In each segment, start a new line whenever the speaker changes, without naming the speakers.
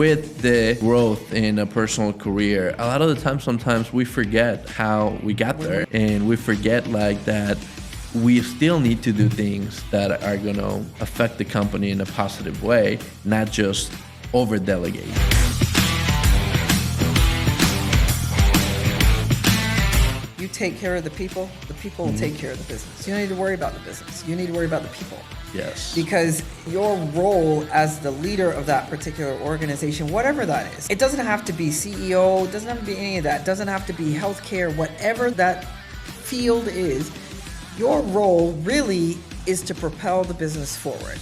with the growth in a personal career, a lot of the time, sometimes we forget how we got there, and we forget like that we still need to do things that are going to affect the company in a positive way, not just over delegate.
You take care of the people will take care of the business. You don't need to worry about the business. You need to worry about the people.
Yes.
Because your role as the leader of that particular organization, whatever that is, it doesn't have to be CEO, it doesn't have to be any of that, it doesn't have to be healthcare, whatever that field is, your role really is to propel the business forward.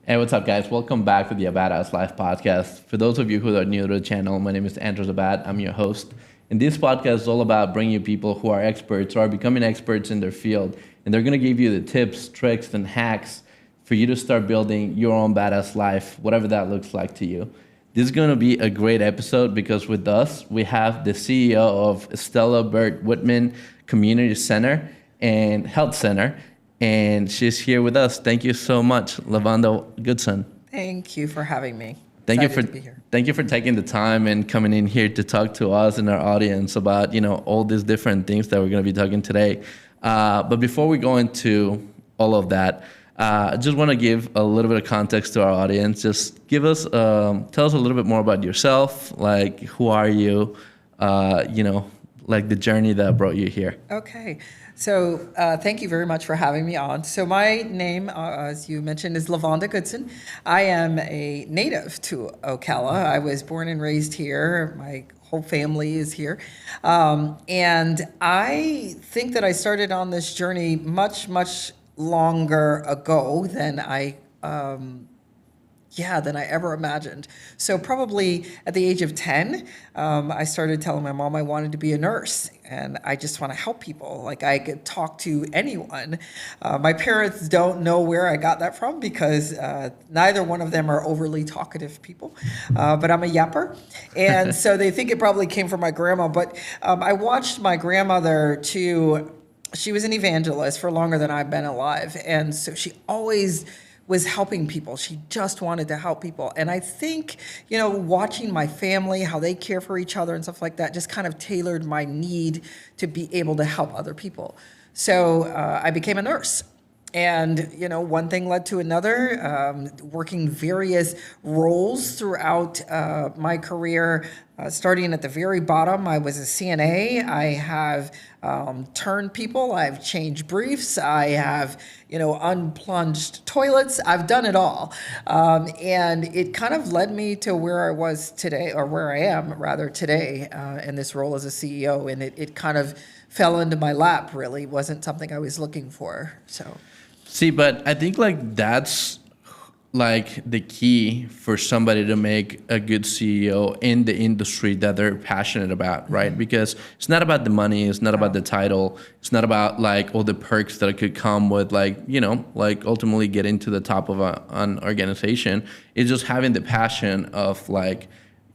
Hey, what's up, guys? Welcome back to the AbadAssLife podcast. For those of you who are new to the channel, my name is Andres Abad. I'm your host. And this podcast is all about bringing you people who are experts or are becoming experts in their field. And they're going to give you the tips, tricks, and hacks for you to start building your own badass life, whatever that looks like to you. This is going to be a great episode because with us, we have the CEO of Estella, Byrd, Whitman Community Center and Health Center. And she's here with us. Thank you so much, Levonda Goodson.
Thank you for having me.
Thank you for taking the time and coming in here to talk to us and our audience about, all these different things that we're going to be talking today. But before we go into all of that, I just want to give a little bit of context to our audience. Just tell us a little bit more about yourself. Like, who are you? Like the journey that brought you here.
Okay. So thank you very much for having me on. So my name, as you mentioned, is Levonda Goodson. I am a native to Ocala. I was born and raised here. My whole family is here. And I think that I started on this journey much, much longer ago than I ever imagined. So probably at the age of 10, I started telling my mom I wanted to be a nurse and I just want to help people. Like I could talk to anyone. My parents don't know where I got that from because neither one of them are overly talkative people, but I'm a yapper. And so they think it probably came from my grandma. But I watched my grandmother she was an evangelist for longer than I've been alive. And so she always was helping people. She just wanted to help people. And I think, watching my family, how they care for each other and stuff like that, just kind of tailored my need to be able to help other people. So I became a nurse. And, one thing led to another, working various roles throughout my career. Starting at the very bottom, I was a CNA. I have turned people. I've changed briefs. I have, unplunged toilets. I've done it all. And it kind of led me to where I was today, or where I am rather today, in this role as a CEO. And it kind of fell into my lap, really. It wasn't something I was looking for, so.
See, but I think that's like the key for somebody to make a good CEO in the industry that they're passionate about, right? Mm-hmm. Because it's not about the money, it's not about the title, it's not about like all the perks that could come with like ultimately getting to the top of an organization. It's just having the passion of like,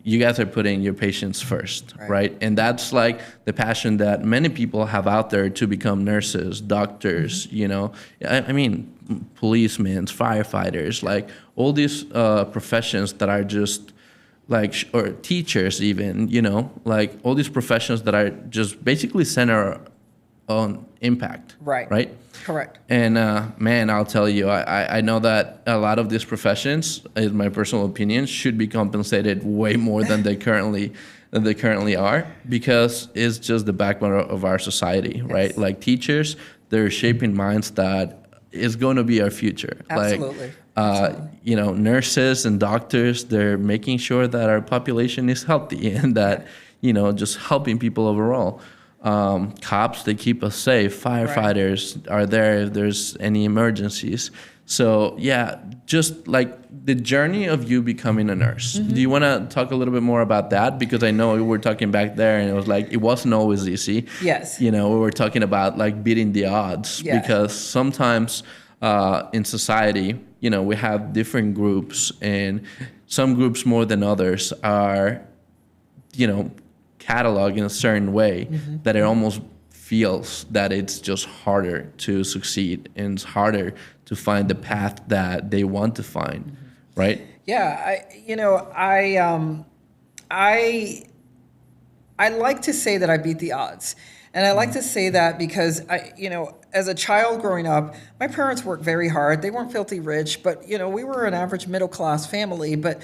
you guys are putting your patients first, right? And that's like the passion that many people have out there to become nurses, doctors, I mean, policemen, firefighters, like all these professions that are just like, or teachers even, like all these professions that are just basically center on impact, right?
Correct.
And man, I'll tell you, I know that a lot of these professions, in my personal opinion, should be compensated way more than they currently are, because it's just the backbone of our society, right? Yes. Like teachers, they're shaping minds that is going to be our future.
Absolutely.
Like, nurses and doctors, they're making sure that our population is healthy and that, just helping people overall. Cops, they keep us safe. Firefighters are there if there's any emergencies. So yeah, just like the journey of you becoming a nurse. Mm-hmm. Do you want to talk a little bit more about that? Because I know we were talking back there and it was like, it wasn't always easy.
Yes.
We were talking about like beating the odds, because sometimes in society, we have different groups, and some groups more than others are, cataloged in a certain way that it almost feels that it's just harder to succeed and it's harder to find the path that they want to find, right?
Yeah, I like to say that I beat the odds. And I like to say that because as a child growing up, my parents worked very hard. They weren't filthy rich, but we were an average middle class family, but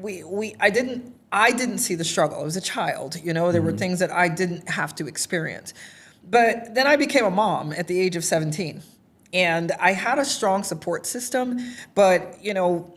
I didn't see the struggle. I was a child, there were things that I didn't have to experience. But then I became a mom at the age of 17. And I had a strong support system, but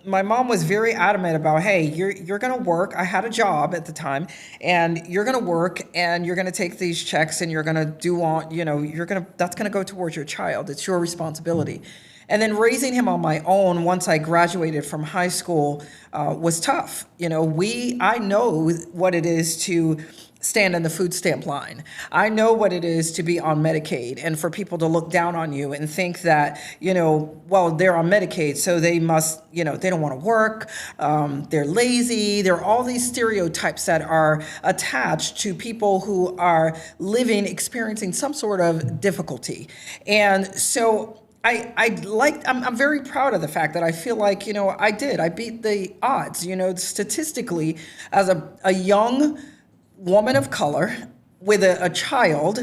my mom was very adamant about, hey, you're going to work. I had a job at the time, and you're going to work, and you're going to take these checks, and you're going to that's going to go towards your child. It's your responsibility. And then raising him on my own once I graduated from high school was tough. I know what it is to stand in the food stamp line. I know what it is to be on Medicaid and for people to look down on you and think that, well, they're on Medicaid, so they must, they don't want to work, they're lazy. There are all these stereotypes that are attached to people who are experiencing some sort of difficulty. And so I'm very proud of the fact that I feel like, I beat the odds, statistically, as a young woman of color with a child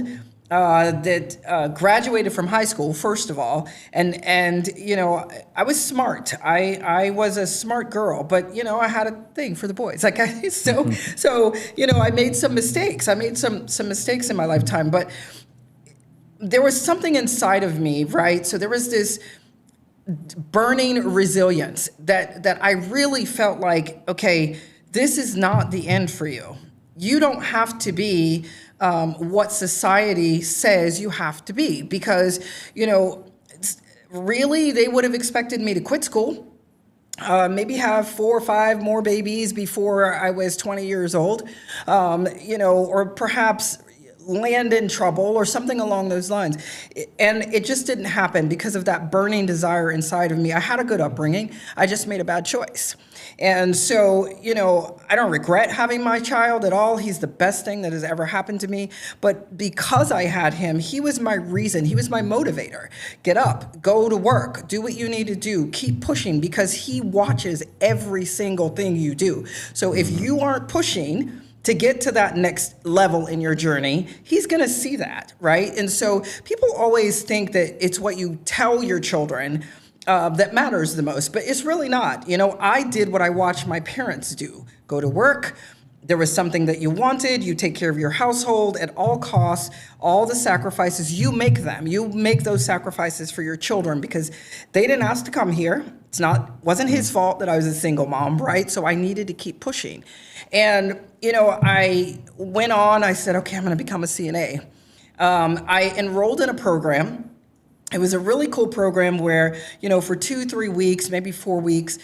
that graduated from high school, first of all, and I was smart. I was a smart girl, but I had a thing for the boys. I made some mistakes. I made some mistakes in my lifetime, but there was something inside of me, right? So there was this burning resilience that I really felt like, okay, this is not the end for you. You don't have to be what society says you have to be, because, really they would have expected me to quit school, maybe have 4 or 5 more babies before I was 20 years old, or perhaps land in trouble or something along those lines. And it just didn't happen because of that burning desire inside of me. I had a good upbringing. I just made a bad choice. And so, I don't regret having my child at all. He's the best thing that has ever happened to me. But because I had him, he was my reason. He was my motivator. Get up, go to work, do what you need to do, keep pushing, because he watches every single thing you do. So if you aren't pushing to get to that next level in your journey, he's going to see that, right? And so people always think that it's what you tell your children that matters the most, but it's really not. I did what I watched my parents do. Go to work. There was something that you wanted. You take care of your household at all costs. All the sacrifices, you make them. You make those sacrifices for your children because they didn't ask to come here. Wasn't his fault that I was a single mom, right? So I needed to keep pushing. And, I went on. I said, okay, I'm going to become a CNA. I enrolled in a program. It was a really cool program where, for 2-3 weeks, maybe 4 weeks,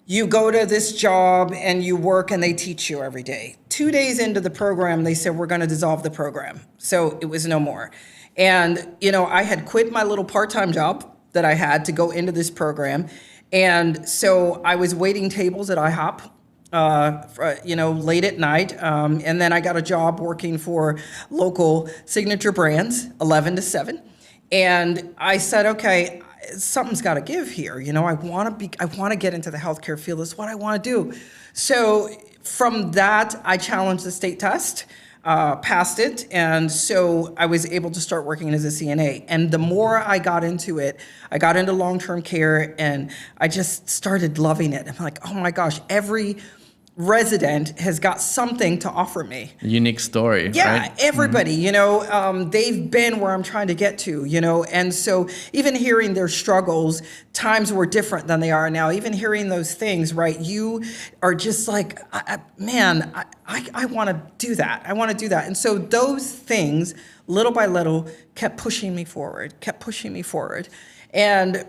you go to this job and you work and they teach you every day. 2 days into the program, they said, we're going to dissolve the program. So it was no more. And, I had quit my little part-time job that I had to go into this program. And so I was waiting tables at IHOP, late at night. And then I got a job working for local signature brands, 11 to 7. And I said, okay, something's got to give here. I want to get into the healthcare field. That's what I want to do. So from that, I challenged the state test, passed it. And so I was able to start working as a CNA. And the more I got into it, I got into long-term care and I just started loving it. I'm like, oh my gosh, every resident has got something to offer me.
A unique story.
Yeah,
right?
everybody, they've been where I'm trying to get to, and so even hearing their struggles, times were different than they are now. Even hearing those things, right? You are just like, I want to do that. I want to do that. And so those things, little by little, kept pushing me forward. And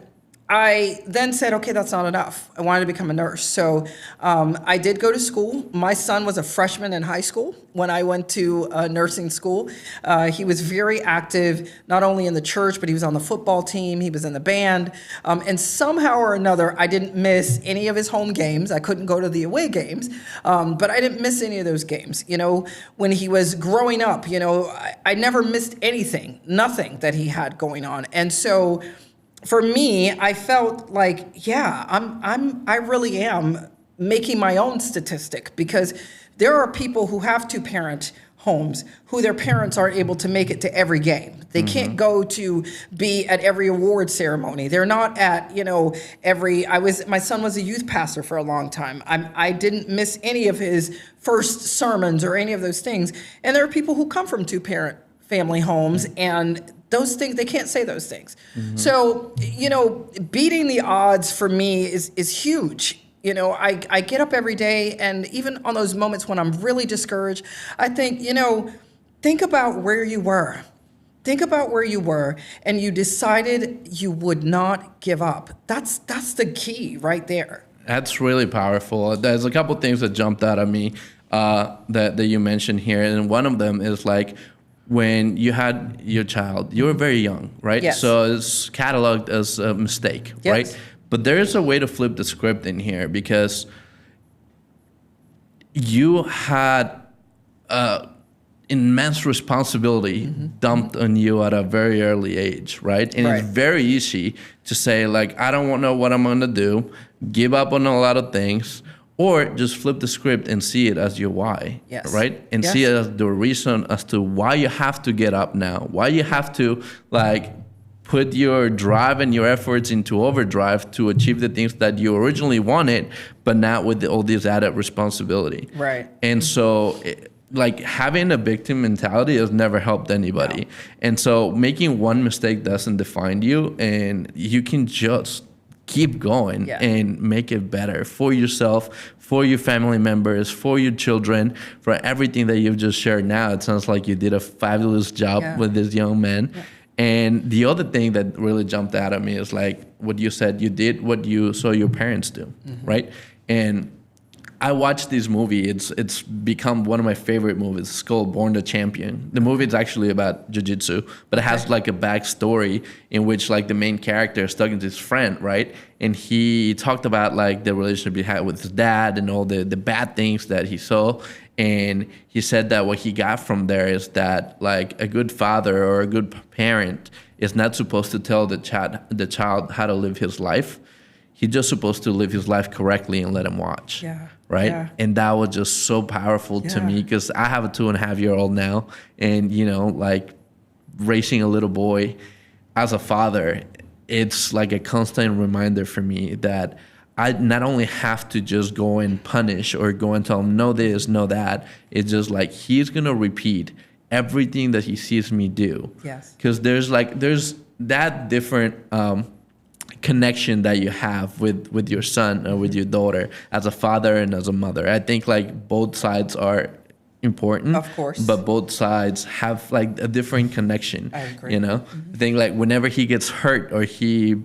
I then said, okay, that's not enough. I wanted to become a nurse. So I did go to school. My son was a freshman in high school when I went to nursing school. He was very active, not only in the church, but he was on the football team. He was in the band. And somehow or another, I didn't miss any of his home games. I couldn't go to the away games, but I didn't miss any of those games. When he was growing up, I never missed anything, nothing that he had going on. And so for me, I felt like, yeah, I really am making my own statistic, because there are people who have two-parent homes who their parents aren't able to make it to every game. They can't go to be at every award ceremony. They're not at, my son was a youth pastor for a long time. I didn't miss any of his first sermons or any of those things. And there are people who come from two-parent family homes, and those things, they can't say those things. So, beating the odds for me is huge. I get up every day, and even on those moments when I'm really discouraged, I think, think about where you were. Think about where you were, and you decided you would not give up. That's the key right there.
That's really powerful. There's a couple things that jumped out at me that you mentioned here, and one of them is like, when you had your child, you were very young, right?
Yes.
So it's cataloged as a mistake,
Yes.
right? But there is a way to flip the script in here, because you had immense responsibility dumped on you at a very early age, right? And
Right.
it's very easy to say, like, I don't know what I'm going to do, give up on a lot of things, or just flip the script and see it as your why,
Yes.
right? And
Yes.
see it as the reason as to why you have to get up now, why you have to, like, put your drive and your efforts into overdrive to achieve the things that you originally wanted, but not with all this added responsibility.
Right.
And so, like, having a victim mentality has never helped anybody. No. And so making one mistake doesn't define you, and you can just keep going and make it better for yourself, for your family members, for your children, for everything that you've just shared now. It sounds like you did a fabulous job with this young man. Yeah. And the other thing that really jumped out at me is like what you said, you did what you saw your parents do, right? And I watched this movie. It's become one of my favorite movies. It's called Born the Champion. The movie is actually about jiu-jitsu, but it has like a backstory in which like the main character is talking to his friend, right? And he talked about like the relationship he had with his dad and all the bad things that he saw. And he said that what he got from there is that like a good father or a good parent is not supposed to tell the child how to live his life. He's just supposed to live his life correctly and let him watch.
Yeah.
Right?
Yeah.
And that was just so powerful to me, because I have a 2.5-year-old now, and like raising a little boy as a father, it's like a constant reminder for me that I not only have to just go and punish or go and tell him, no this, no that. It's just like he's going to repeat everything that he sees me do.
Yes.
Because there's that different connection that you have with your son or with your daughter as a father and as a mother. I think like both sides are important,
of course,
but both sides have like a different connection.
I agree.
I think like whenever he gets hurt or he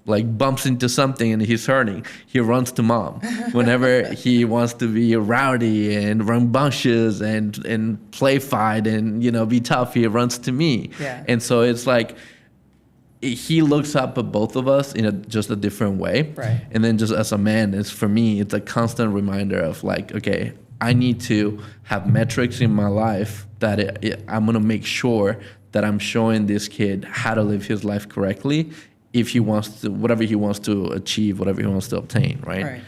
like bumps into something and he's hurting, he runs to mom. Whenever he wants to be rowdy and rambunctious and play fight and be tough, he runs to me. And so it's like he looks up at both of us in just a different way.
Right.
And then just as a man, for me, it's a constant reminder of like, okay, I need to have metrics in my life that I'm going to make sure that I'm showing this kid how to live his life correctly if he wants to, whatever he wants to achieve, whatever he wants to obtain, right?
Right.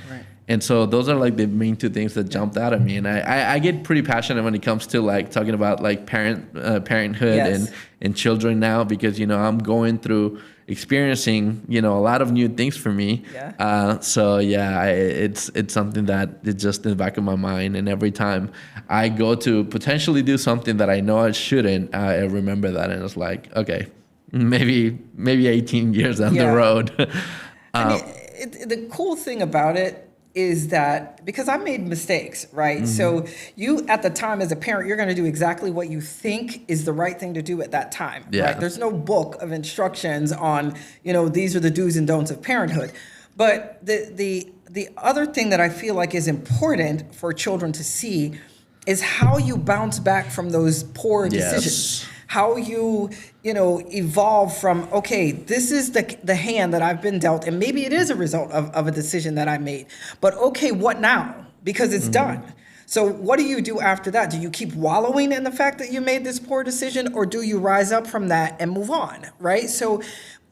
And so those are like the main two things that jumped out at me. And I get pretty passionate when it comes to like talking about like parenthood and children now, because, I'm going through experiencing, a lot of new things for me. It's something that is just in the back of my mind. And every time I go to potentially do something that I know I shouldn't, I remember that. And it's like, okay, maybe 18 years down the road.
The cool thing about it is that, because I made mistakes, right? So you, at the time as a parent, you're going to do exactly what you think is the right thing to do at that time, right? There's no book of instructions on, these are the do's and don'ts of parenthood. But the other thing that I feel like is important for children to see is how you bounce back from those poor decisions. How you, evolve from, okay, this is the hand that I've been dealt, and maybe it is a result of a decision that I made. But okay, what now? Because it's done. So what do you do after that? Do you keep wallowing in the fact that you made this poor decision, or do you rise up from that and move on, right? So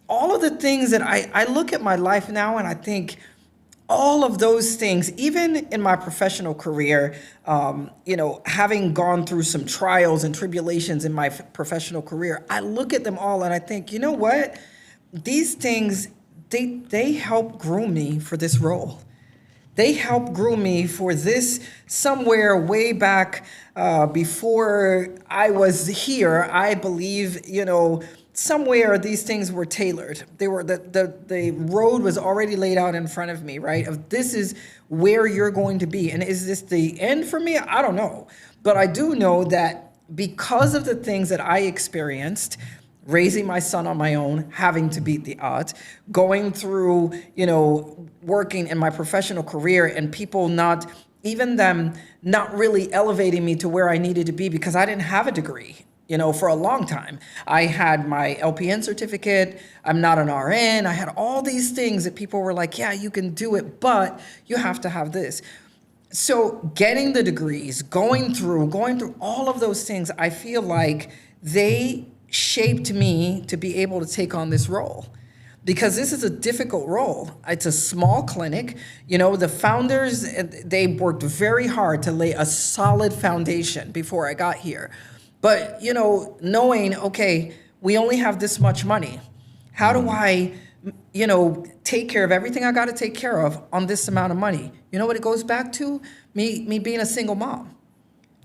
all of the things that I look at my life now and I think all of those things, even in my professional career, having gone through some trials and tribulations in my professional career, I look at them all and I think, you know what? These things, they help groom me for this role. They helped groom me for this somewhere way back before I was here. I believe, somewhere these things were tailored. They were the road was already laid out in front of me, right? Of this is where you're going to be. And is this the end for me? I don't know. But I do know that because of the things that I experienced, raising my son on my own, having to beat the odds, going through, working in my professional career and people not really elevating me to where I needed to be because I didn't have a degree, for a long time. I had my LPN certificate. I'm not an RN. I had all these things that people were like, yeah, you can do it, but you have to have this. So getting the degrees, going through all of those things, I feel like they shaped me to be able to take on this role, because this is a difficult role. It's a small clinic. The founders, they worked very hard to lay a solid foundation before I got here. But, knowing, okay, we only have this much money. How do I, take care of everything I got to take care of on this amount of money? You know what it goes back to? Me being a single mom,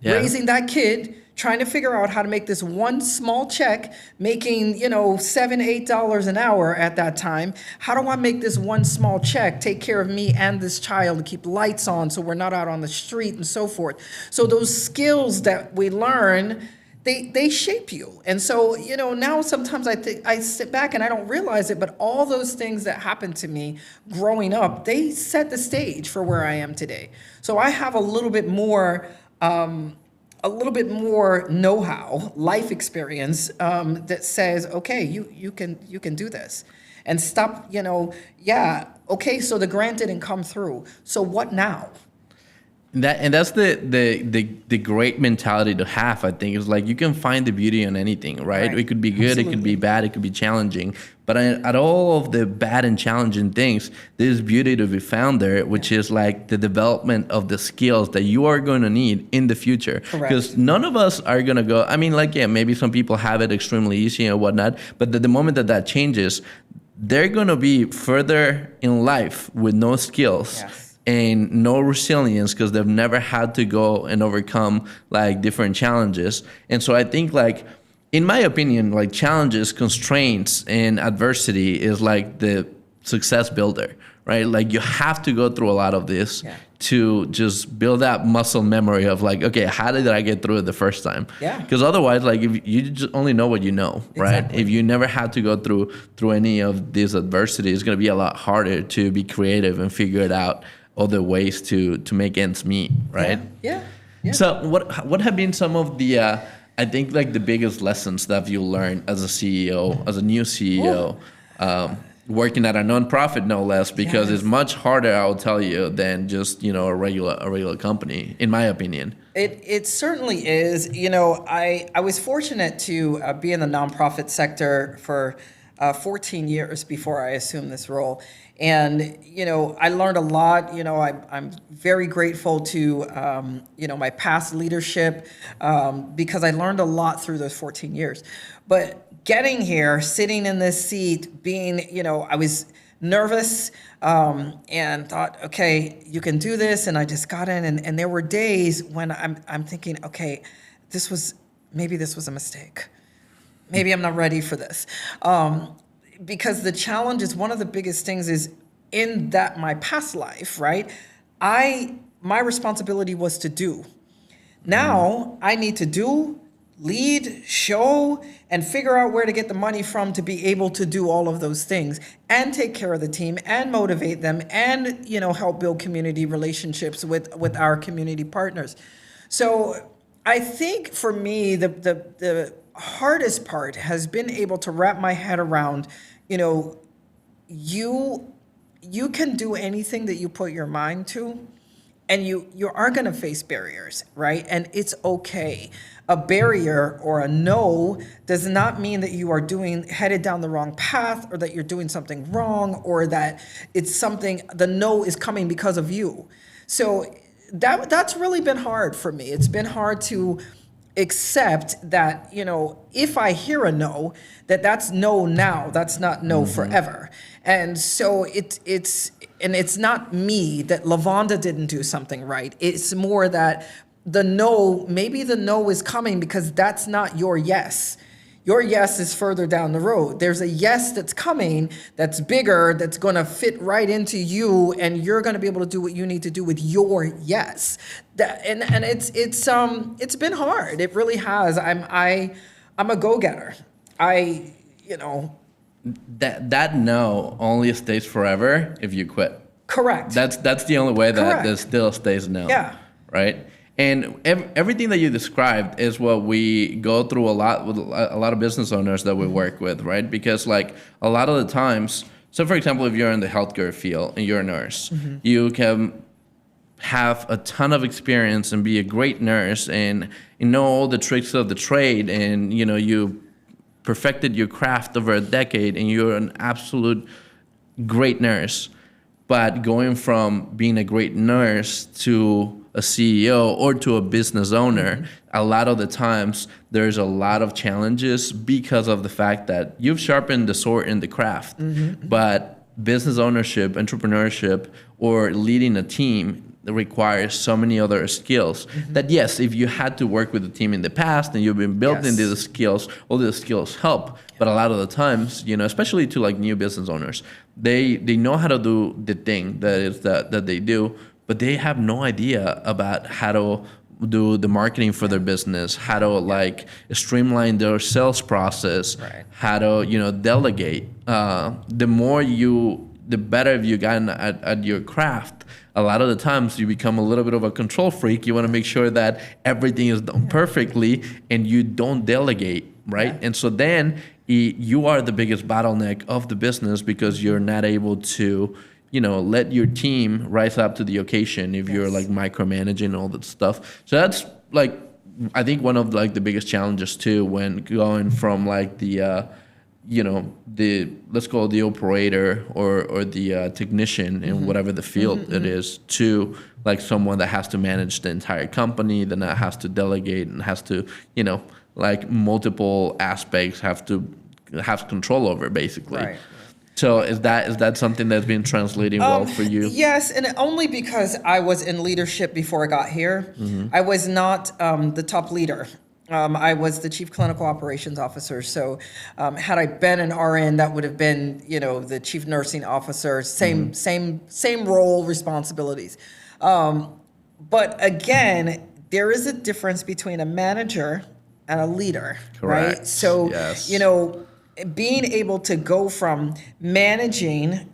raising that kid, trying to figure out how to make this one small check, making, $7, $8 an hour at that time. How do I make this one small check, take care of me and this child, and keep lights on so we're not out on the street and so forth? So those skills that we learn, they shape you. And so, now sometimes I sit back and I don't realize it, but all those things that happened to me growing up, they set the stage for where I am today. So I have a little bit more know-how, life experience that says, okay, you can do this, and stop. Okay, so the grant didn't come through. So what now?
That's the great mentality to have. I think is like you can find the beauty in anything, right? It could be good, Absolutely. It could be bad, it could be challenging. But at all of the bad and challenging things, there's beauty to be found there, which is like the development of the skills that you are going to need in the future. Because none of us are going to go, maybe some people have it extremely easy and whatnot, but the moment that changes, they're going to be further in life with no skills. Yes. And no resilience because they've never had to go and overcome like different challenges. And so I think like, in my opinion, like challenges, constraints, and adversity is like the success builder, right? Like you have to go through a lot of this to just build that muscle memory of like, okay, how did I get through it the first time? Yeah. Because otherwise, like if you just only know what you know, right? Exactly. If you never had to go through any of these adversity, it's going to be a lot harder to be creative and figure it out. Other ways to make ends meet, right?
Yeah.
So what have been some of the I think like the biggest lessons that you learned as a CEO, as a new CEO, working at a nonprofit no less, because it's much harder, I'll tell you, than just a regular company, in my opinion.
It certainly is. I was fortunate to be in the nonprofit sector for 14 years before I assumed this role. And, I learned a lot. I'm very grateful to, my past leadership because I learned a lot through those 14 years. But getting here, sitting in this seat, being, I was nervous and thought, okay, you can do this. And I just got in. And there were days when I'm thinking, okay, maybe this was a mistake. Maybe I'm not ready for this. Because the challenge is one of the biggest things is in that my past life, right? My responsibility was to do. Now I need to do, lead, show, and figure out where to get the money from to be able to do all of those things and take care of the team and motivate them and, help build community relationships with our community partners. So I think for me, the hardest part has been able to wrap my head around, you can do anything that you put your mind to And you are going to face barriers, right? And it's okay. A barrier or a no does not mean that you are headed down the wrong path, or that you're doing something wrong, or that the no is coming because of you. So that's really been hard for me. It's been hard to accept that, if I hear a no, that's no now, that's not no forever. And so it's not me that Levonda didn't do something right. It's more that maybe the no is coming because that's not your yes. Your yes is further down the road. There's a yes that's coming, that's bigger, that's going to fit right into you, and you're going to be able to do what you need to do with your yes. And it's been hard. It really has. I'm a go-getter.
That no only stays forever if you quit.
Correct.
That's the only way that it still stays no.
Yeah.
Right. And everything that you described is what we go through a lot with a lot of business owners that we work with, right? Because like a lot of the times, so for example, if you're in the healthcare field and you're a nurse, you can have a ton of experience and be a great nurse and you know all the tricks of the trade, and you perfected your craft over a decade and you're an absolute great nurse. But going from being a great nurse to a CEO or to a business owner, a lot of the times there's a lot of challenges because of the fact that you've sharpened the sword in the craft. But business ownership, entrepreneurship, or leading a team requires so many other skills that, yes, if you had to work with a team in the past and you've been building these skills, all these skills help. But a lot of the times, especially to like new business owners, they know how to do the thing that they do, but they have no idea about how to do the marketing for their business, how to like streamline their sales process, how to delegate. The better if you gotten at your craft. A lot of the times you become a little bit of a control freak. You want to make sure that everything is done perfectly, and you don't delegate, right? And so then you are the biggest bottleneck of the business because you're not able to let your team rise up to the occasion if you're like micromanaging all that stuff. So that's like, I think one of like the biggest challenges too, when going from like the let's call it the operator or the technician in whatever the field it is, to like someone that has to manage the entire company, then that has to delegate and has to, like multiple aspects have control over basically. Right. So is that something that's been translating well for you?
Yes, and only because I was in leadership before I got here. I was not the top leader. I was the chief clinical operations officer. So had I been an RN, that would have been, the chief nursing officer, same role, responsibilities. But again, there is a difference between a manager and a leader,
Correct.
Right? So,
yes.
Being able to go from managing,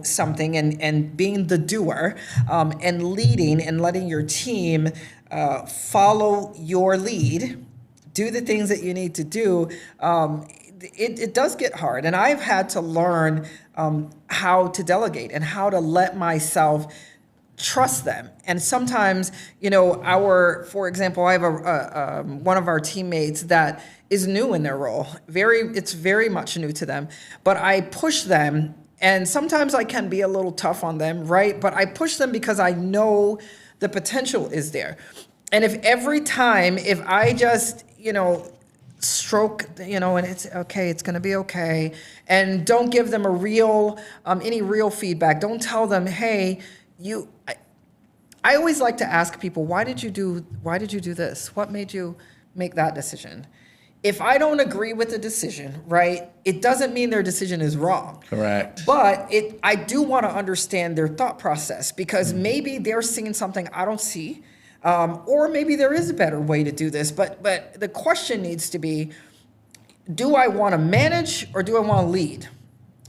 something and being the doer, and leading and letting your team follow your lead, do the things that you need to do, it does get hard. And I've had to learn how to delegate and how to let myself trust them. And sometimes, for example, I have one of our teammates that is new in their role. It's very much new to them, but I push them, and sometimes I can be a little tough on them, right? But I push them because I know the potential is there. And if I just, stroke, and it's okay, it's going to be okay, and don't give them any real feedback. Don't tell them, hey, I always like to ask people, why did you do this? What made you make that decision? If I don't agree with the decision, right, it doesn't mean their decision is wrong.
Correct.
But I do want to understand their thought process, because maybe they're seeing something I don't see, or maybe there is a better way to do this. But the question needs to be, do I want to manage or do I want to lead?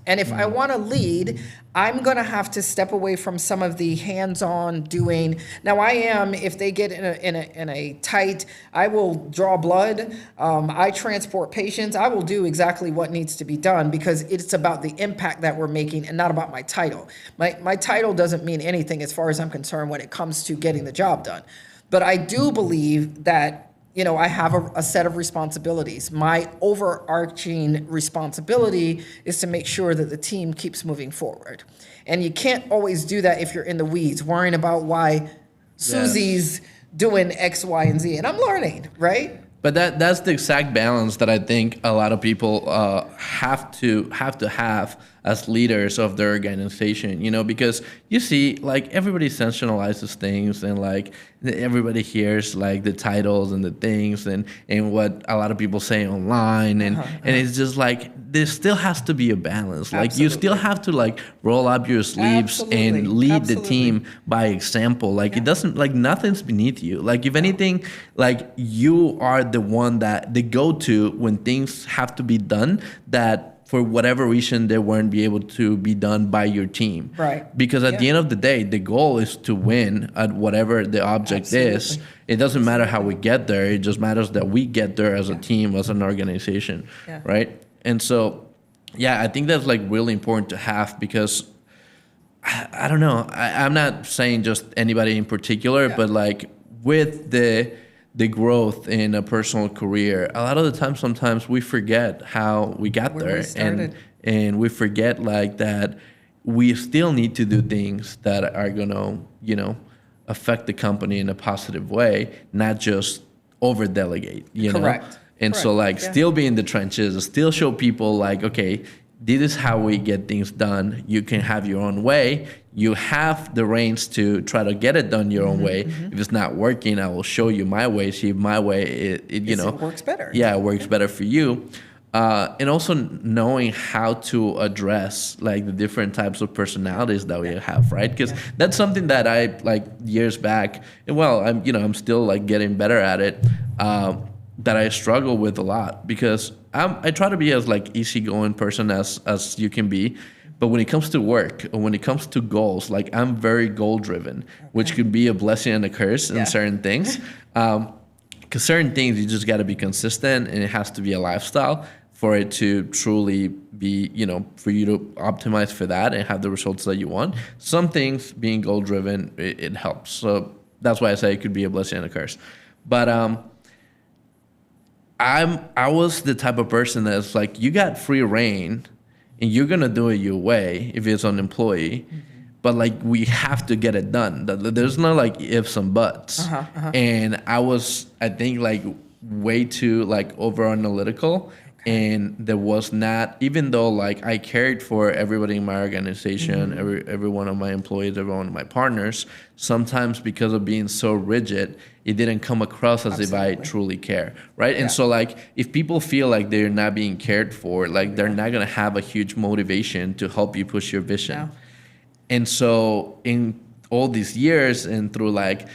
And if I want to lead, I'm going to have to step away from some of the hands-on doing. Now, I am, if they get in a tight, I will draw blood. I transport patients. I will do exactly what needs to be done because it's about the impact that we're making and not about my title. My title doesn't mean anything as far as I'm concerned when it comes to getting the job done. But I do believe that I have a set of responsibilities. My overarching responsibility is to make sure that the team keeps moving forward. And you can't always do that if you're in the weeds, worrying about why Susie's doing X, Y, and Z. And I'm learning, right?
But that's the exact balance that I think a lot of people have to have as leaders of their organization, because you see, like, everybody sensationalizes things and, like, everybody hears, like, the titles and the things and what a lot of people say online. And it's just, like, there still has to be a balance. Like,
Absolutely.
you still have to, like, roll up your sleeves and lead the team by example. Like, it doesn't, like, nothing's beneath you. Like, if anything, like, you are the one that they go to when things have to be done that for whatever reason they weren't be able to be done by your team.
Right.
Because at the end of the day, the goal is to win at whatever the object is. It doesn't matter how we get there. It just matters that we get there as a team, as an organization, right? And so, I think that's, like, really important to have because I don't know. I'm not saying just anybody in particular, but, like, with the growth in a personal career, a lot of the time, sometimes we forget how we got there, and we forget, like, that we still need to do things that are gonna, affect the company in a positive way, not just over delegate,
Correct.
And so, like, still be in the trenches, still show people, like, okay, this is how we get things done. You can have your own way. You have the reins to try to get it done your own way. If it's not working, I will show you my way. See if my way, it
works better.
Yeah, it works better for you. And also knowing how to address, like, the different types of personalities that we have, right? Because that's something that I, like, years back, and I'm still, like, getting better at it. That I struggle with a lot because I try to be as, like, easygoing person as you can be, but when it comes to work or when it comes to goals, like, I'm very goal driven, which could be a blessing and a curse in certain things. Because certain things you just got to be consistent and it has to be a lifestyle for it to truly be, for you to optimize for that and have the results that you want. Some things being goal driven, it helps. So that's why I say it could be a blessing and a curse. But I was the type of person that's like, you got free reign and you're gonna do it your way if it's an employee, but, like, we have to get it done. There's no, like, ifs and buts. And I think, like, way too, like, over analytical. And there was not, even though, like, I cared for everybody in my organization, every one of my employees, every one of my partners, sometimes because of being so rigid, it didn't come across as if I truly care, right? And so, like, if people feel like they're not being cared for, like, they're not going to have a huge motivation to help you push your vision. And so in all these years and through, like,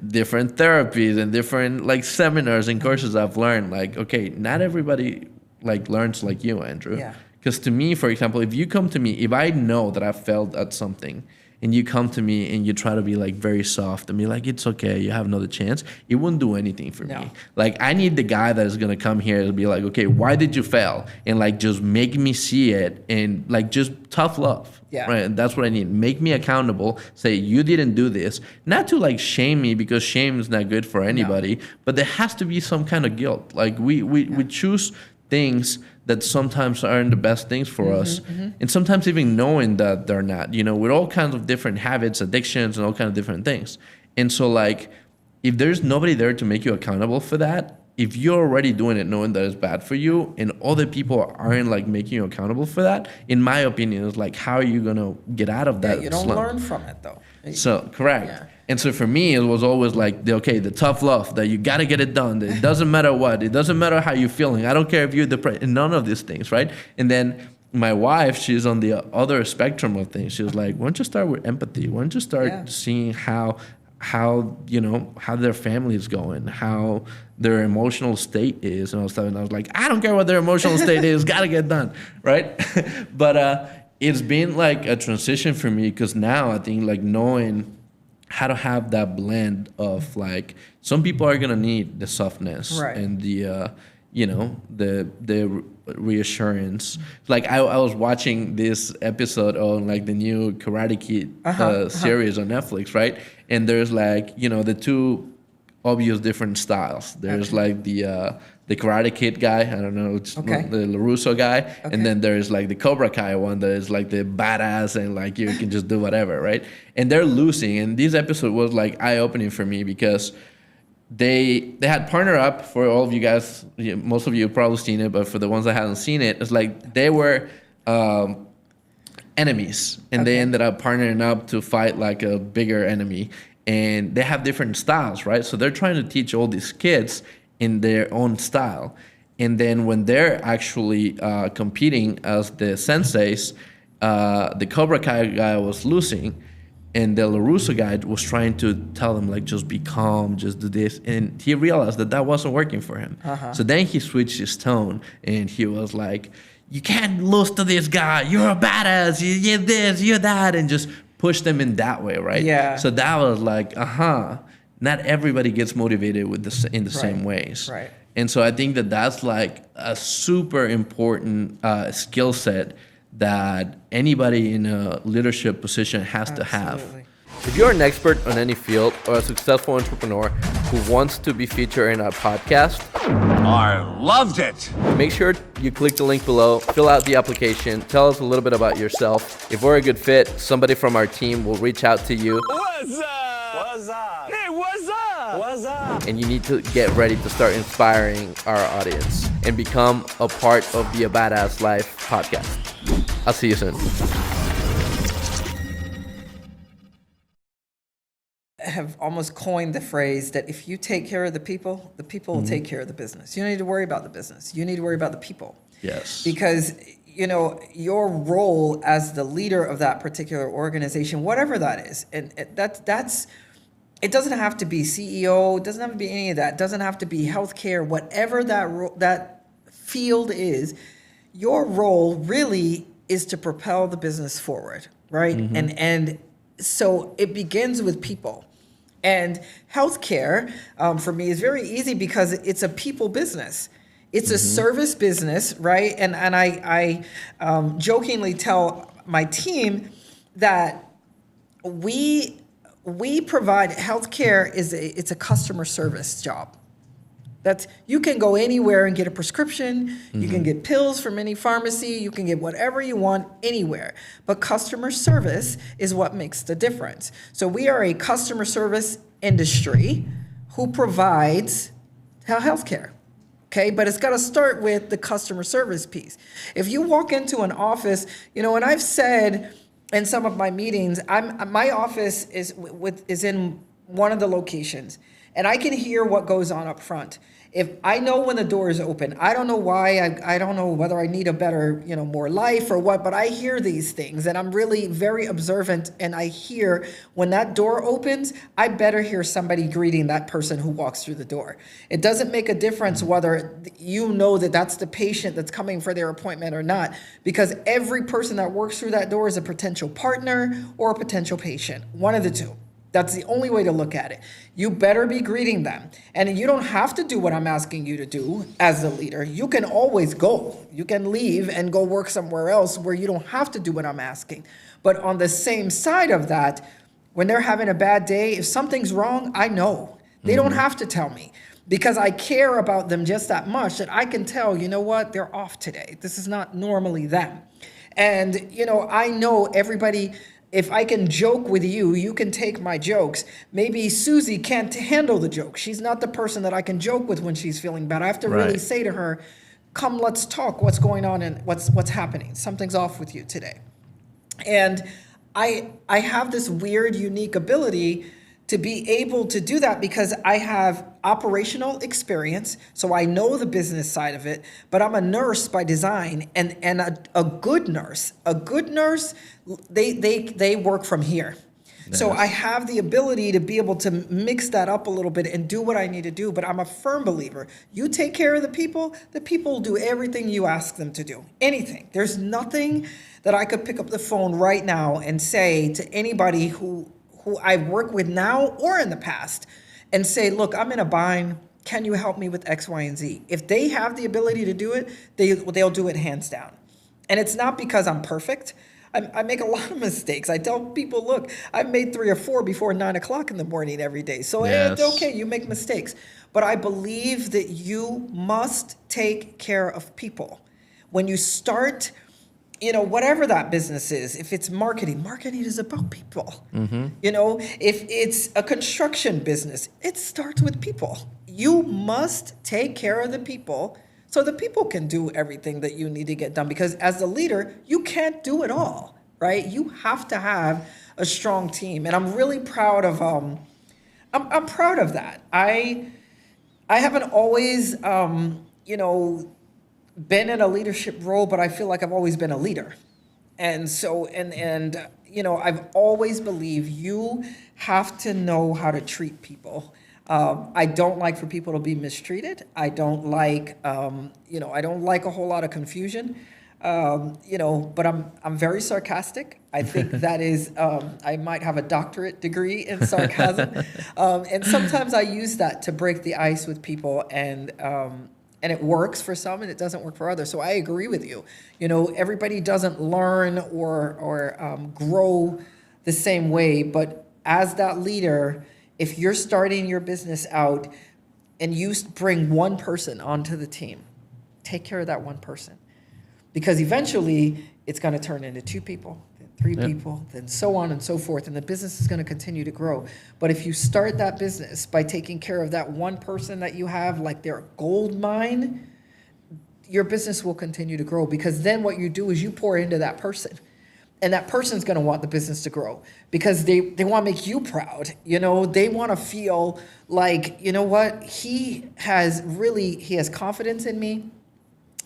different therapies and different, like, seminars and courses I've learned, like, okay, not everybody, like, learns like you, Andrew. Because to me, for example, if you come to me, if I know that I failed at something and you come to me and you try to be, like, very soft and be like, it's okay, you have another chance, it wouldn't do anything for me. Like, I need the guy that is going to come here and be like, okay, why did you fail? And, like, just make me see it and, like, just tough love. Right? And that's what I need. Make me accountable. Say, you didn't do this. Not to, like, shame me, because shame is not good for anybody, but there has to be some kind of guilt. Like, we choose things that sometimes aren't the best things for us. And sometimes even knowing that they're not, with all kinds of different habits, addictions, and all kinds of different things. And so, like, if there's nobody there to make you accountable for that, if you're already doing it knowing that it's bad for you and other people aren't, like, making you accountable for that, in my opinion, it's like, how are you going to get out of that
you don't
slump?
learn from it, though.
So, correct. And so for me, it was always like, the tough love, that you got to get it done. It doesn't matter what. It doesn't matter how you're feeling. I don't care if you're depressed. None of these things, right? And then my wife, she's on the other spectrum of things. She was like, why don't you start with empathy? Why don't you start seeing how their family is going, how their emotional state is, and all stuff. And I was like, I don't care what their emotional state is, gotta get done, right? But it's been like a transition for me because now I think like knowing how to have that blend of like some people are gonna need the softness
Right.
and the the reassurance. Like I was watching this episode on like the new Karate Kid series on Netflix, right? And there's like the two obvious different styles. There's like the Karate Kid guy, I don't know, it's the LaRusso guy, and then there's like the Cobra Kai one that is like the badass and like you can just do whatever, right? And they're losing, and this episode was like eye-opening for me because they had partnered up. For all of you guys, most of you have probably seen it, but for the ones that haven't seen it, it's like they were enemies, and they ended up partnering up to fight like a bigger enemy. And they have different styles, right? So they're trying to teach all these kids in their own style. And then when they're actually competing as the senseis, the Cobra Kai guy was losing, and the LaRusso guy was trying to tell them, like, just be calm, just do this. And he realized that that wasn't working for him. So then he switched his tone, and he was like, you can't lose to this guy. You're a badass. You're this, you're that. And just push them in that way, right?
Yeah.
So that was like, not everybody gets motivated with in the same ways.
Right.
And so I think that that's like a super important skill set that anybody in a leadership position has to have. If you're an expert on any field or a successful entrepreneur who wants to be featured in our podcast,
I loved it.
make sure you click the link below, fill out the application, tell us a little bit about yourself. If we're a good fit, somebody from our team will reach out to you.
What's up? What's up? Hey, what's up? What's up?
And you need to get ready to start inspiring our audience and become a part of the AbadAssLife podcast. I'll see you soon.
Have almost coined the phrase that if you take care of the people will take care of the business. You don't need to worry about the business. You need to worry about the people.
Yes.
Because, your role as the leader of that particular organization, whatever that is, and that's it doesn't have to be CEO, it doesn't have to be any of that, it doesn't have to be healthcare, whatever that field is, your role really is to propel the business forward, right? And so it begins with people. And healthcare, for me, is very easy because it's a people business. It's a service business, right? And I jokingly tell my team that we provide healthcare it's a customer service job. That's, you can go anywhere and get a prescription. You can get pills from any pharmacy. You can get whatever you want anywhere. But customer service is what makes the difference. So we are a customer service industry who provides healthcare. Okay, but it's got to start with the customer service piece. If you walk into an office, and I've said in some of my meetings, my office is in one of the locations, and I can hear what goes on up front. If I know when the door is open, I don't know why, I don't know whether I need a better, more life or what, but I hear these things, and I'm really very observant, and I hear when that door opens, I better hear somebody greeting that person who walks through the door. It doesn't make a difference whether you know that that's the patient that's coming for their appointment or not, because every person that works through that door is a potential partner or a potential patient, one of the two. That's the only way to look at it. You better be greeting them. And you don't have to do what I'm asking you to do as the leader. You can always go. You can leave and go work somewhere else where you don't have to do what I'm asking. But on the same side of that, when they're having a bad day, if something's wrong, I know. They don't have to tell me because I care about them just that much that I can tell, you know what, they're off today. This is not normally them. And, I know everybody. If I can joke with you, you can take my jokes. Maybe Susie can't handle the joke. She's not the person that I can joke with when she's feeling bad. I have to really say to her, come, let's talk. What's going on and what's happening? Something's off with you today. And I have this weird, unique ability to be able to do that because I have operational experience, so I know the business side of it, but I'm a nurse by design and a good nurse, they work from here. So
Yes.
I have the ability to be able to mix that up a little bit and do what I need to do. But I'm a firm believer. You take care of the people will do everything you ask them to do. Anything. There's nothing that I could pick up the phone right now and say to anybody who I work with now or in the past and say, look, I'm in a bind. Can you help me with X, Y, and Z? If they have the ability to do it, they'll do it hands down. And it's not because I'm perfect. I make a lot of mistakes. I tell people, look, I've made 3 or 4 before 9 o'clock in the morning every day. So it's
Yes.
okay, you make mistakes. But I believe that you must take care of people. When you start, whatever that business is, if it's marketing is about people. If it's a construction business, it starts with people. You must take care of the people so the people can do everything that you need to get done. Because as the leader, you can't do it all, right? You have to have a strong team. And I'm really proud of, I'm proud of that. I haven't always, been in a leadership role, but I feel like I've always been a leader. And so, I've always believed you have to know how to treat people. I don't like for people to be mistreated. I don't like, I don't like a whole lot of confusion. But I'm very sarcastic. I think that is, I might have a doctorate degree in sarcasm. And sometimes I use that to break the ice with people, and it works for some and it doesn't work for others. So I agree with you. Everybody doesn't learn or grow the same way, but as that leader, if you're starting your business out and you bring one person onto the team, take care of that one person. Because eventually it's going to turn into 2 people, then 3 people, then so on and so forth. And the business is going to continue to grow. But if you start that business by taking care of that one person that you have, like they're a gold mine, your business will continue to grow. Because then what you do is you pour into that person. And that person's going to want the business to grow because they want to make you proud. They want to feel like, you know what, he has confidence in me.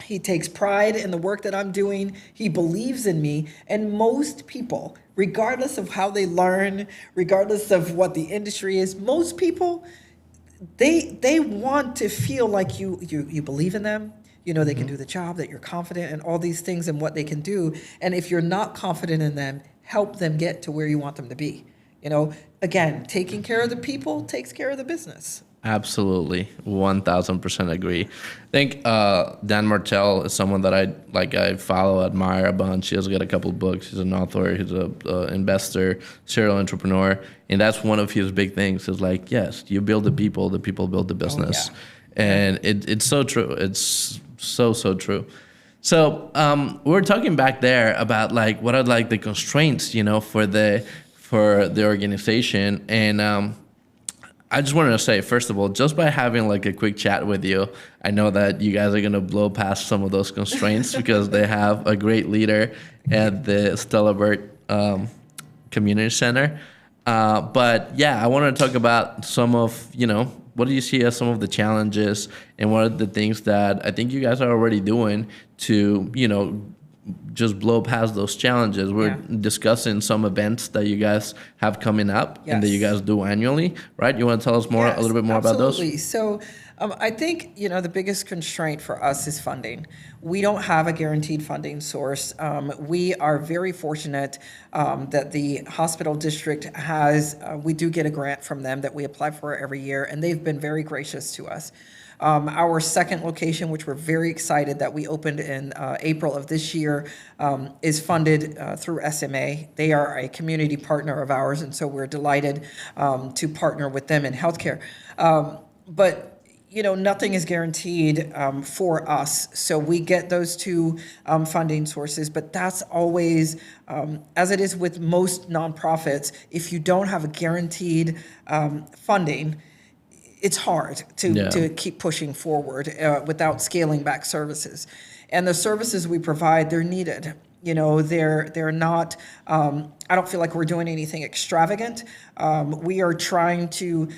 He takes pride in the work that I'm doing. He believes in me. And most people, regardless of how they learn, regardless of what the industry is, most people, they want to feel like you believe in them. They can do the job, that you're confident in all these things and what they can do. And if you're not confident in them, help them get to where you want them to be. Again, taking care of the people takes care of the business.
Absolutely, 1000% agree. I think Dan Martell is someone that I follow, admire a bunch. He has got a couple of books. He's an author. He's an investor, serial entrepreneur, and that's one of his big things. Is like, yes, you build the people build the business, and it's so true. It's so true. So we were talking back there about like what are like the constraints, for the organization, and I just wanted to say, first of all, just by having like a quick chat with you, I know that you guys are going to blow past some of those constraints because they have a great leader at the Estella Byrd Community Center. But yeah, I want to talk about some of, what do you see as some of the challenges and what are the things that I think you guys are already doing to, just blow past those challenges. We're discussing some events that you guys have coming up and that you guys do annually, right? You want to tell us a little bit more about those?
Absolutely. So I think, the biggest constraint for us is funding. We don't have a guaranteed funding source. We are very fortunate that the hospital district has, we do get a grant from them that we apply for every year, and they've been very gracious to us. Our second location, which we're very excited that we opened in April of this year, is funded through SMA. They are a community partner of ours, and so we're delighted to partner with them in healthcare. But nothing is guaranteed for us, so we get those 2 funding sources. But that's always, as it is with most nonprofits, if you don't have a guaranteed funding, it's hard to keep pushing forward without scaling back services. And the services we provide, they're needed. They're not, I don't feel like we're doing anything extravagant. We are trying to,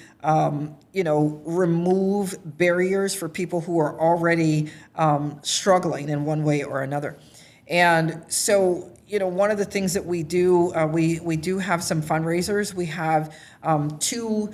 remove barriers for people who are already struggling in one way or another. And so, one of the things that we do, we do have some fundraisers. We have two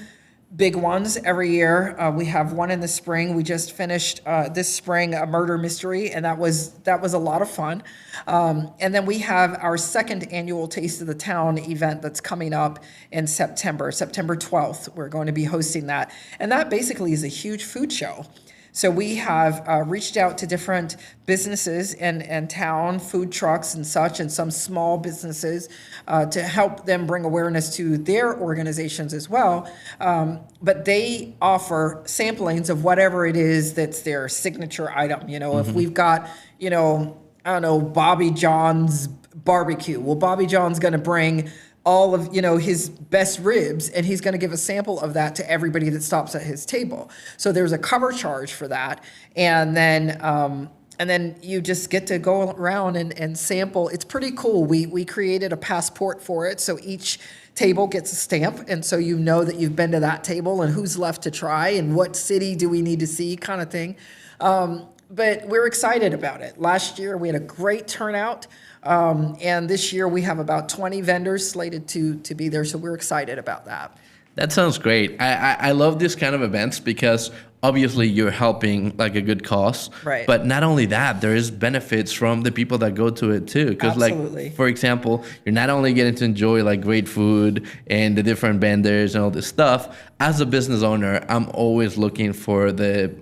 big ones every year. We have one in the spring. We just finished this spring a murder mystery, and that was a lot of fun. And then we have our second annual Taste of the Town event that's coming up in September 12th. We're going to be hosting that, and that basically is a huge food show. So we have reached out to different businesses in town, food trucks and such, and some small businesses to help them bring awareness to their organizations as well. But they offer samplings of whatever it is that's their signature item. If we've got, I don't know, Bobby John's barbecue. Well, Bobby John's going to bring all of his best ribs, and he's going to give a sample of that to everybody that stops at his table. So there's a cover charge for that, and then you just get to go around and sample. It's pretty cool. We created a passport for it, so each table gets a stamp, and so you know that you've been to that table and who's left to try and what city do we need to see, kind of thing. But we're excited about it. Last year we had a great turnout. And this year we have about 20 vendors slated to be there, so we're excited about that.
That sounds great. I love these kind of events because obviously you're helping like a good cause.
Right.
But not only that, there is benefits from the people that go to it too. Because
Absolutely.
like, for example, you're not only getting to enjoy like great food and the different vendors and all this stuff. As a business owner, I'm always looking for the,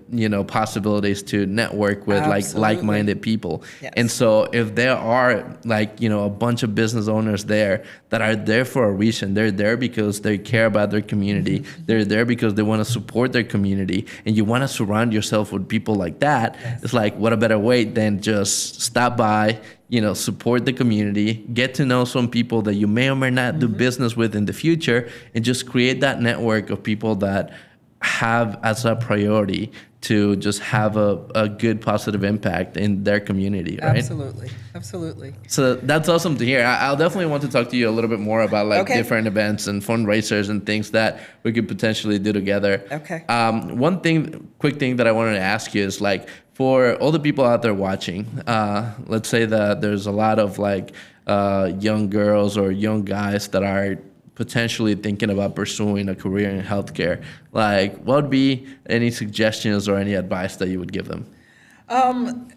possibilities to network with like-minded people.
Yes.
And so if there are like, a bunch of business owners there that are there for a reason, they're there because they care about their community. Mm-hmm. They're there because they want to support their community. And you want to surround yourself with people like that. Yes. It's like, what a better way than just stop by, support the community, get to know some people that you may or may not do business with in the future, and just create that network of people that have as a priority to just have a good positive impact in their community, right?
Absolutely.
So that's awesome to hear. I'll definitely want to talk to you a little bit more about different events and fundraisers and things that we could potentially do together.
Okay.
One quick thing that I wanted to ask you is like, for all the people out there watching, let's say that there's a lot of like young girls or young guys that are potentially thinking about pursuing a career in healthcare. Like, what would be any suggestions or any advice that you would give them?
The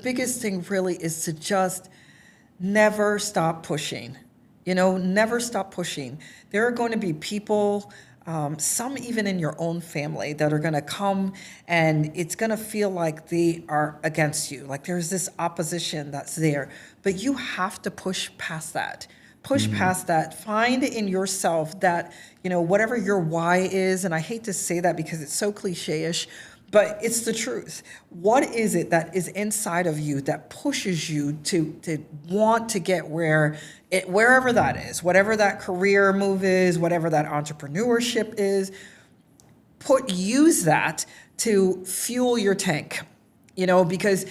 biggest thing really is to just never stop pushing. Never stop pushing. There are going to be people, some even in your own family, that are going to come and it's going to feel like they are against you. Like there's this opposition that's there, but you have to push past that. Push past that. Find in yourself that, whatever your why is, and I hate to say that because it's so cliche-ish, but it's the truth. What is it that is inside of you that pushes you to want to get wherever that is, whatever that career move is, whatever that entrepreneurship is, use that to fuel your tank, because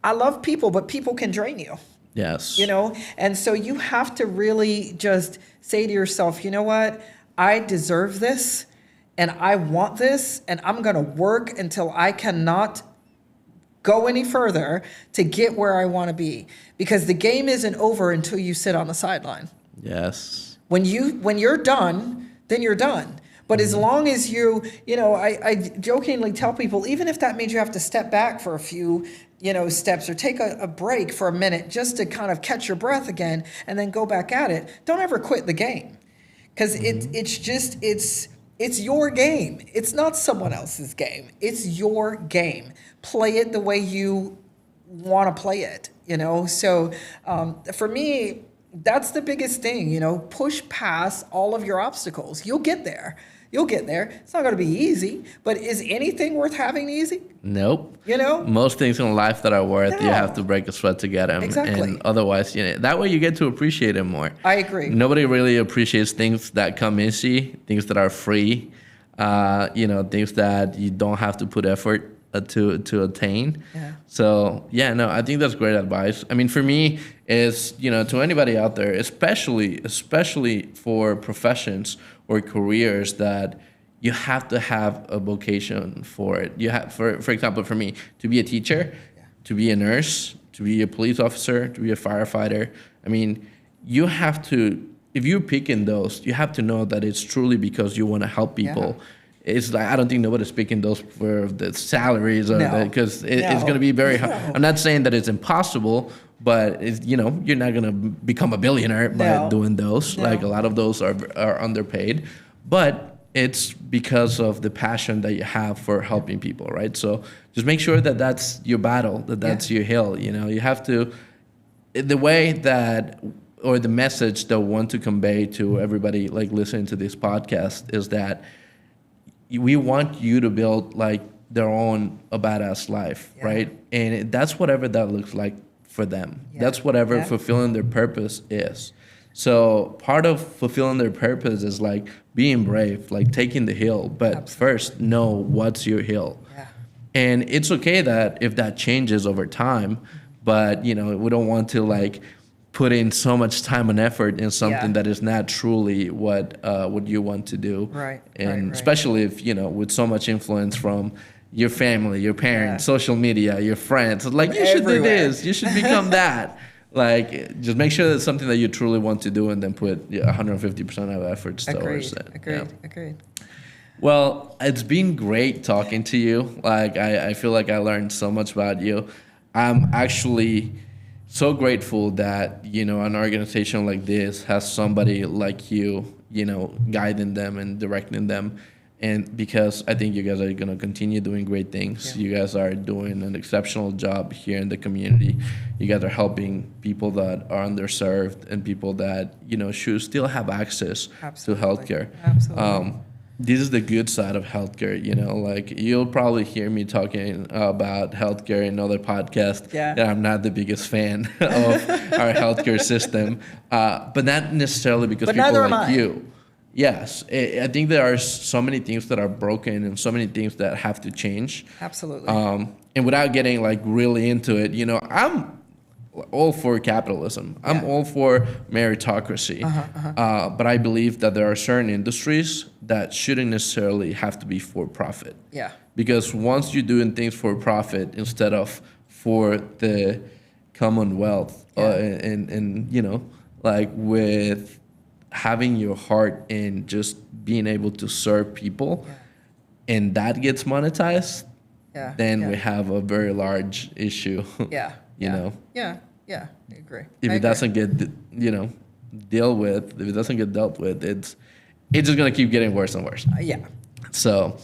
I love people, but people can drain you.
Yes.
And so you have to really just say to yourself, you know what, I deserve this. And I want this, and I'm going to work until I cannot go any further to get where I want to be. Because the game isn't over until you sit on the sideline.
Yes.
When you're done, then you're done. But as long as I jokingly tell people, even if that means you have to step back for a few, steps or take a break for a minute just to kind of catch your breath again and then go back at it, don't ever quit the game. Because it's your game. It's not someone else's game. It's your game. Play it the way you want to play it, So for me, that's the biggest thing, push past all of your obstacles. You'll get there. It's not going to be easy, but is anything worth having easy?
Nope. Most things in life that are worth, you have to break a sweat to get them.
Exactly.
And otherwise, that way you get to appreciate it more.
I agree.
Nobody really appreciates things that come easy, things that are free, things that you don't have to put effort to attain.
Yeah.
So, I think that's great advice. I mean, for me, is, to anybody out there, especially for professions or careers that you have to have a vocation for it. You have, for example, for me, to be a teacher, to be a nurse, to be a police officer, to be a firefighter. I mean, you have to, if you're picking those, you have to know that it's truly because you want to help people. It's like, I don't think nobody's picking those for the salaries or because it's going to be very hard. I'm not saying that it's impossible, but it's, you know, you're not going to become a billionaire by doing those. Like a lot of those are underpaid, but it's because of the passion that you have for helping people, right? So just make sure that that's your battle, that that's your hill. You know, you have to, the way that, or the message that I want to convey to everybody like listening to this podcast is that we want you to build like their own a badass life, right? And that's whatever that looks like for them. That's whatever fulfilling their purpose is. So part of fulfilling their purpose is like being brave, like taking the hill. But first, know what's your hill. And it's okay that if that changes over time, but you know, we don't want to like put in so much time and effort in something that is not truly what you want to do. And especially if, you know, with so much influence from your family, your parents, social media, your friends, like you should do this, you should become that. Like, just make sure that's something that you truly want to do and then put 150% of efforts towards it.
Agreed.
Well, it's been great talking to you. Like, I feel like I learned so much about you. I'm actually so grateful that, you know, an organization like this has somebody like you, you know, guiding them and directing them. And because I think you guys are going to continue doing great things. You guys are doing an exceptional job here in the community. You guys are helping people that are underserved and people that, you know, should still have access to healthcare. This is the good side of healthcare, you know, like you'll probably hear me talking about healthcare in other podcasts. That I'm not the biggest fan of our healthcare system, but not necessarily because people like you. Yes, I think there are so many things that are broken and so many things that have to change. And without getting like really into it, you know, I'm all for capitalism. I'm all for meritocracy. But I believe that there are certain industries that shouldn't necessarily have to be for profit. Because once you're doing things for profit instead of for the commonwealth, and you know, like with having your heart in just being able to serve people, and that gets monetized, then we have a very large issue. You know.
I agree.
If it doesn't get, you know, dealt with, if it doesn't get dealt with, it's just gonna keep getting worse and worse. So,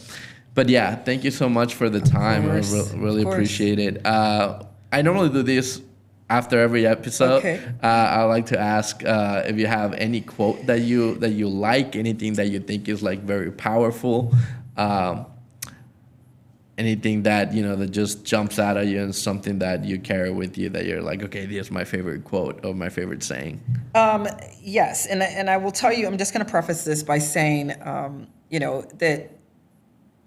but yeah, thank you so much for the time. I really appreciate it. I normally do this after every episode. I like to ask if you have any quote that you like, anything that you think is like very powerful, anything that, you know, that just jumps out at you and something that you carry with you that you're like, okay, this is my favorite quote or my favorite saying.
Yes, and I will tell you, I'm just going to preface this by saying, you know, that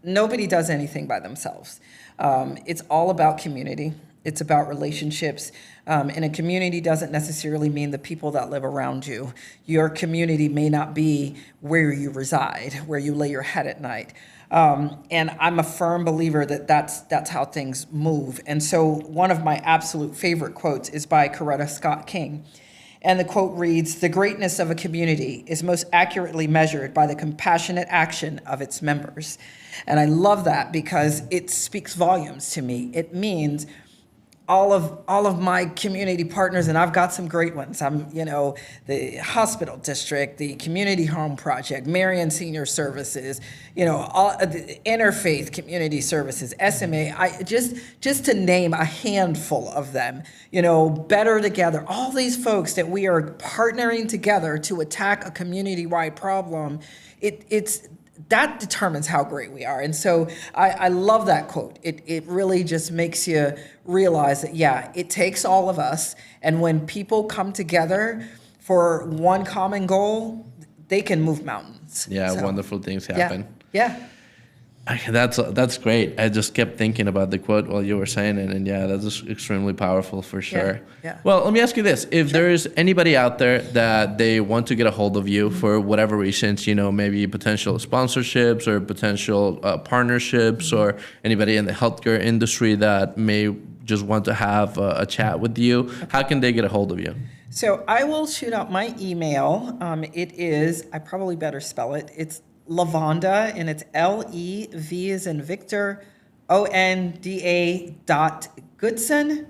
nobody does anything by themselves. It's all about community. It's about relationships. And a community doesn't necessarily mean the people that live around you. Your community may not be where you reside, where you lay your head at night. And I'm a firm believer that that's how things move. And so one of my absolute favorite quotes is by Coretta Scott King. And the quote reads, "The greatness of a community is most accurately measured by the compassionate action of its members." And I love that because it speaks volumes to me. It means all of my community partners, and I've got some great ones. I'm, you know, the hospital district, the community home project, Marion Senior Services, you know, all the interfaith community services, SMA. I just to name a handful of them. You know, Better Together. All these folks that we are partnering together to attack a community-wide problem. It's that determines how great we are. And so I love that quote. It really just makes you realize that, it takes all of us. And when people come together for one common goal, they can move mountains.
Wonderful things happen. That's great. I just kept thinking about the quote while you were saying it, and yeah, that's extremely powerful for sure.
yeah.
Well, let me ask you this: if there is anybody out there that they want to get a hold of you for whatever reasons, maybe potential sponsorships or potential partnerships, or anybody in the healthcare industry that may just want to have a chat with you, how can they get a hold of you?
So I will shoot out my email. It is, I probably better spell it. It's Levonda, and it's LEV as in Victor, ONDA.Goodson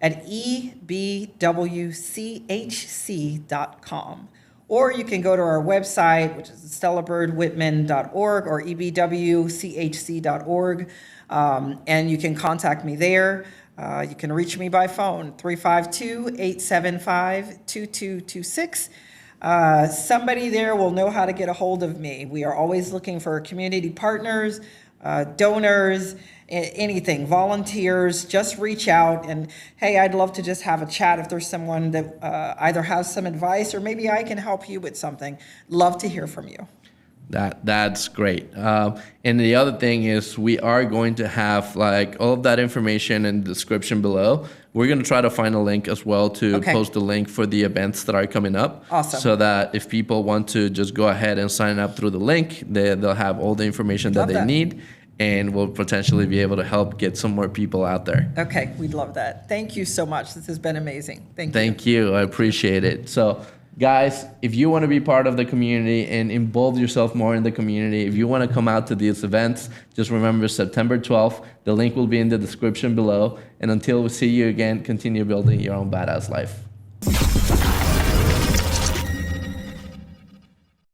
at EBWCHC.com. Or you can go to our website, which is StellaByrdWhitman.org or EBWCHC.org, and you can contact me there. You can reach me by phone, 352-875-2226. Somebody there will know how to get a hold of me. We are always looking for community partners, donors, anything, volunteers. Just reach out and, hey, I'd love to just have a chat if there's someone that either has some advice or maybe I can help you with something. Love to hear from you.
That's great. And the other thing is we are going to have like all of that information in the description below. We're going to try to find a link as well to post a link for the events that are coming up.
Awesome.
So that if people want to just go ahead and sign up through the link, they'll have all the information that they need, and we'll potentially be able to help get some more people out there.
Okay, we'd love that. Thank you so much. This has been amazing. Thank you.
Thank you. I appreciate it. So, guys, if you want to be part of the community and involve yourself more in the community, if you want to come out to these events, just remember September 12th. The link will be in the description below. And until we see you again, continue building your own badass life.